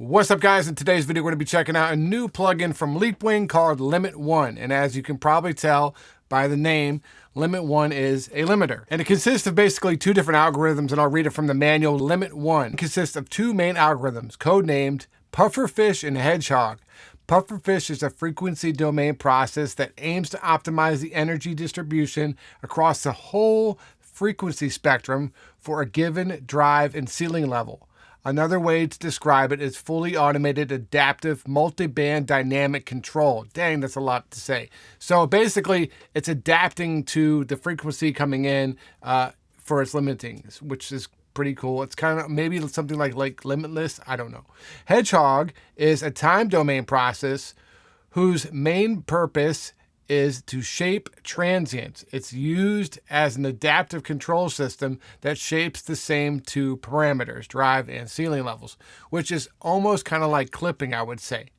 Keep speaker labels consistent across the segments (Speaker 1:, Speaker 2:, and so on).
Speaker 1: What's up, guys? In today's video, we're going to be checking out a new plugin from Leapwing called LimitOne. And as you can probably tell by the name, LimitOne is a limiter. And it consists of basically two different algorithms, and I'll read it from the manual. LimitOne consists of two main algorithms, codenamed Pufferfish and Hedgehog. Pufferfish is a frequency domain process that aims to optimize the energy distribution across the whole frequency spectrum for a given drive and ceiling level. Another way to describe it is fully automated adaptive multi-band dynamic control. Dang, that's a lot to say. So basically, it's adapting to the frequency coming in for its limiting, which is pretty cool. It's kind of maybe something like limitless. I don't know. Hedgehog is a time domain process whose main purpose is to shape transients. It's used as an adaptive control system that shapes the same two parameters, drive and ceiling levels, which is almost kind of like clipping, I would say.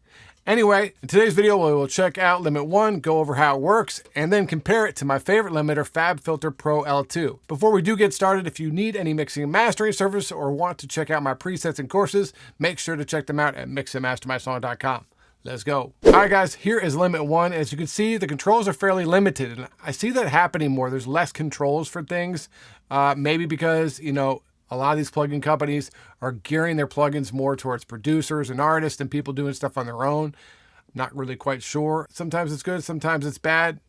Speaker 1: Anyway, in today's video, we will check out LimitOne, go over how it works, and then compare it to my favorite limiter, Fabfitler Pro L2. Before we do get started, if you need any mixing and mastering service or want to check out my presets and courses, make sure to check them out at mixandmastermysong.com. Let's go. All right, guys, here is LimitOne. As you can see, the controls are fairly limited, and I see that happening more. There's less controls for things, maybe because, you know, a lot of these plugin companies are gearing their plugins more towards producers and artists and people doing stuff on their own. Not really quite sure. Sometimes it's good, sometimes it's bad.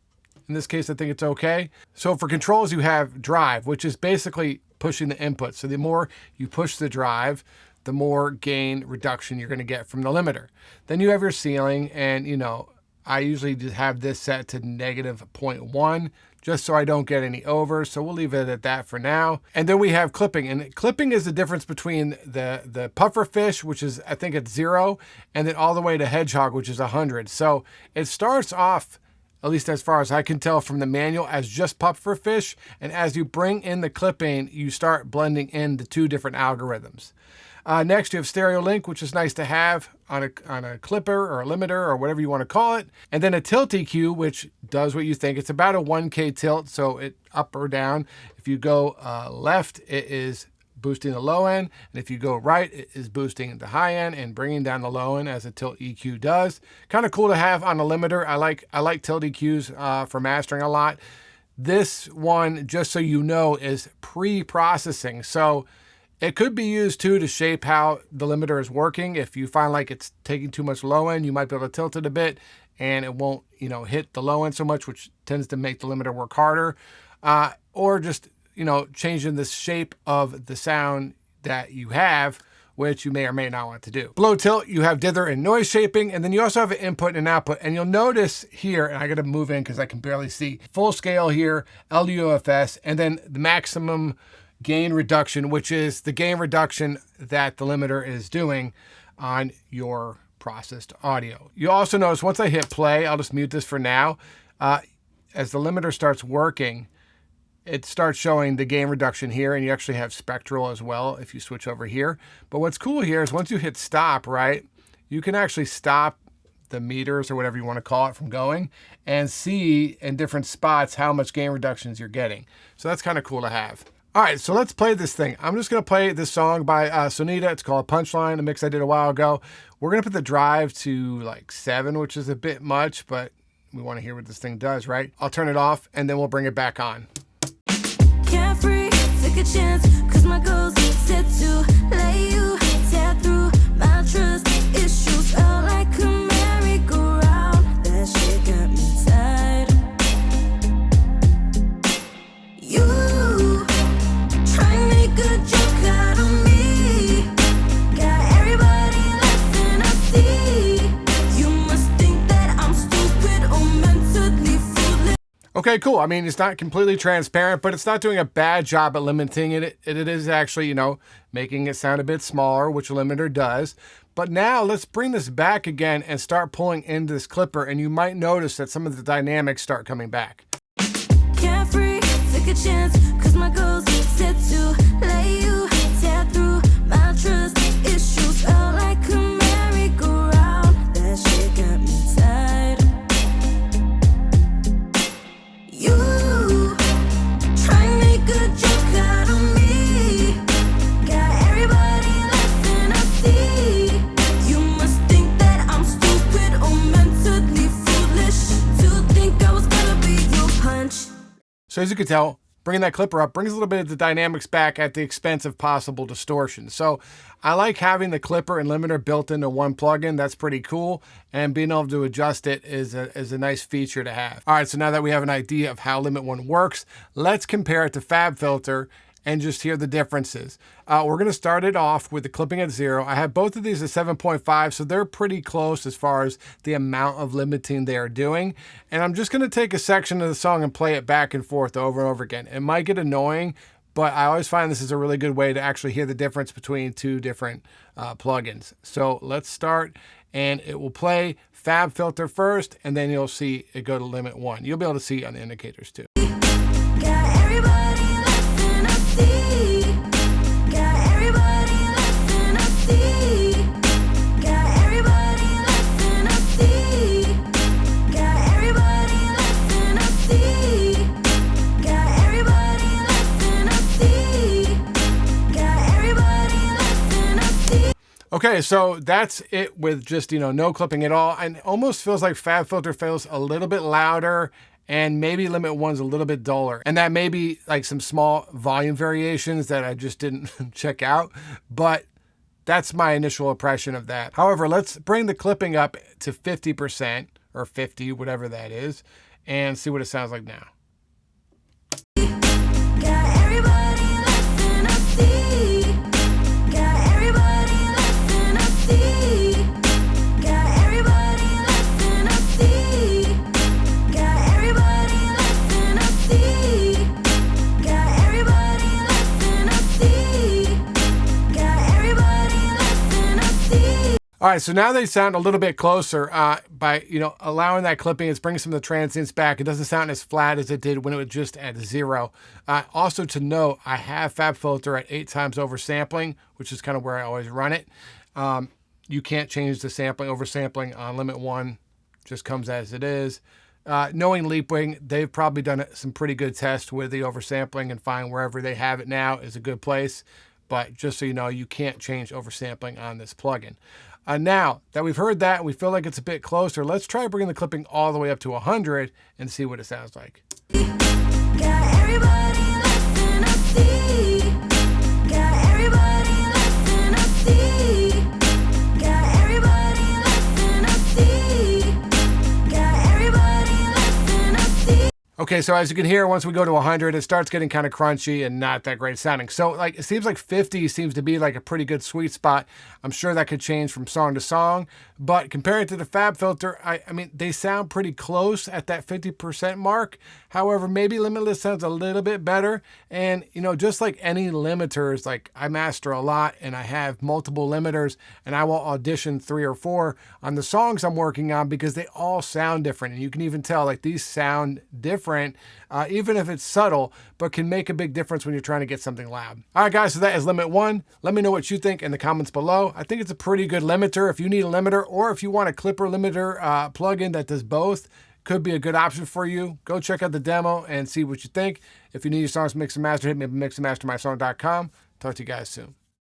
Speaker 1: In this case, I think it's okay. So for controls, you have drive, which is basically pushing the input. So the more you push the drive, the more gain reduction you're going to get from the limiter. Then you have your ceiling, and you know, I usually just have this set to -0.1 just so I don't get any over. So we'll leave it at that for now. And then we have clipping, and clipping is the difference between the pufferfish, which is, I think it's 0, and then all the way to hedgehog, which is 100. So it starts off, at least as far as I can tell from the manual, as just pufferfish. And as you bring in the clipping, you start blending in the two different algorithms. Next, you have stereo link, which is nice to have on a clipper or a limiter or whatever you want to call it. And then a tilt EQ, which does what you think. It's about a 1K tilt, so it up or down. If you go left, it is boosting the low end. And if you go right, it is boosting the high end and bringing down the low end, as a tilt EQ does. Kind of cool to have on a limiter. I like tilt EQs for mastering a lot. This one, just so you know, is pre-processing. So it could be used too to shape how the limiter is working. If you find like it's taking too much low end, you might be able to tilt it a bit and it won't, you know, hit the low end so much, which tends to make the limiter work harder. Or just, you know, changing the shape of the sound that you have, which you may or may not want to do. Below tilt, you have dither and noise shaping, and then you also have an input and an output. And you'll notice here, and I gotta move in because I can barely see, full scale here, LUFS, and then the maximum gain reduction, which is the gain reduction that the limiter is doing on your processed audio. You also notice once I hit play, I'll just mute this for now, as the limiter starts working, it starts showing the gain reduction here, and you actually have spectral as well if you switch over here. But what's cool here is once you hit stop, right, you can actually stop the meters or whatever you want to call it from going and see in different spots how much gain reductions you're getting. So that's kind of cool to have. All right, so let's play this thing. I'm just gonna play this song by Sonita. It's called Punchline, a mix I did a while ago. We're gonna put the drive to like 7, which is a bit much, but we wanna hear what this thing does, right? I'll turn it off and then we'll bring it back on.
Speaker 2: Carefree, take a chance, cause my goals set to lay you, tear through my trust issues, all like a merry-go-round. That shit got me tired. You try and make a joke out of me, got everybody laughing, I see. You must think that I'm stupid or mentally foolish.
Speaker 1: Okay, cool. I mean, it's not completely transparent, but it's not doing a bad job at limiting it. It is actually, you know, making it sound a bit smaller, which a limiter does. But now let's bring this back again and start pulling into this clipper, and you might notice that some of the dynamics start coming back.
Speaker 2: Carefree, take a chance, cause my goals set to lay you, tear through my trust issues, all like a merry-go-round. That shit got me tired. You try and make a joke out of me, got everybody laughing, I see.
Speaker 1: So as you can tell, bringing that clipper up brings a little bit of the dynamics back at the expense of possible distortion. So I like having the clipper and limiter built into one plugin. That's pretty cool. And being able to adjust it is a nice feature to have. All right, so now that we have an idea of how LimitOne works, let's compare it to Fabfitler and just hear the differences. We're gonna start it off with the clipping at 0. I have both of these at 7.5, so they're pretty close as far as the amount of limiting they are doing. And I'm just gonna take a section of the song and play it back and forth over and over again. It might get annoying, but I always find this is a really good way to actually hear the difference between two different plugins. So let's start, and it will play Fabfitler first, and then you'll see it go to LimitOne. You'll be able to see on the indicators too.
Speaker 2: Got everybody laughing, I see. Got everybody laughing, I see. Got everybody laughing, I see. Got everybody laughing, I see. Got everybody laughing, I see. Got everybody laughing, I see.
Speaker 1: Okay, so that's it with just, no clipping at all. And almost feels like Fabfitler feels a little bit louder, and maybe LimitOne's a little bit duller. And that may be like some small volume variations that I just didn't check out, but that's my initial impression of that. However, let's bring the clipping up to 50% or 50, whatever that is, and see what it sounds like now.
Speaker 2: Got everybody laughing, I see. Got everybody laughing, I see. Got everybody laughing, I see. Got everybody laughing, I see. Got everybody laughing, I see. Got everybody laughing, I see.
Speaker 1: All right, so now they sound a little bit closer by allowing that clipping. It's bringing some of the transients back. It doesn't sound as flat as it did when it was just at 0. Also to note, I have Fabfitler at 8 times oversampling, which is kind of where I always run it. You can't change the sampling, oversampling on LimitOne. Just comes as it is. Knowing Leapwing, they've probably done some pretty good tests with the oversampling and find wherever they have it now is a good place. But just so you know, you can't change oversampling on this plugin. Now that we've heard that, we feel like it's a bit closer. Let's try bringing the clipping all the way up to 100 and see what it sounds like.
Speaker 2: Got everybody laughing, I see. Got everybody laughing, I see. Got everybody laughing, I see. Got everybody laughing, I see.
Speaker 1: Okay, so as you can hear, once we go to 100, it starts getting kind of crunchy and not that great sounding. So it seems like 50 seems to be like a pretty good sweet spot. I'm sure that could change from song to song, but compared to the Fabfitler, I mean, they sound pretty close at that 50% mark. However, maybe Limitless sounds a little bit better. And, just like any limiters, like I master a lot and I have multiple limiters and I will audition 3 or 4 on the songs I'm working on because they all sound different. And you can even tell like these sound different, even if it's subtle, but can make a big difference when you're trying to get something loud. All right, guys, so that is LimitOne. Let me know what you think in the comments below. I think it's a pretty good limiter. If you need a limiter or if you want a clipper limiter plugin that does both, could be a good option for you. Go check out the demo and see what you think. If you need your songs mixed and mastered, hit me up at mixandmastermysong.com. Talk to you guys soon.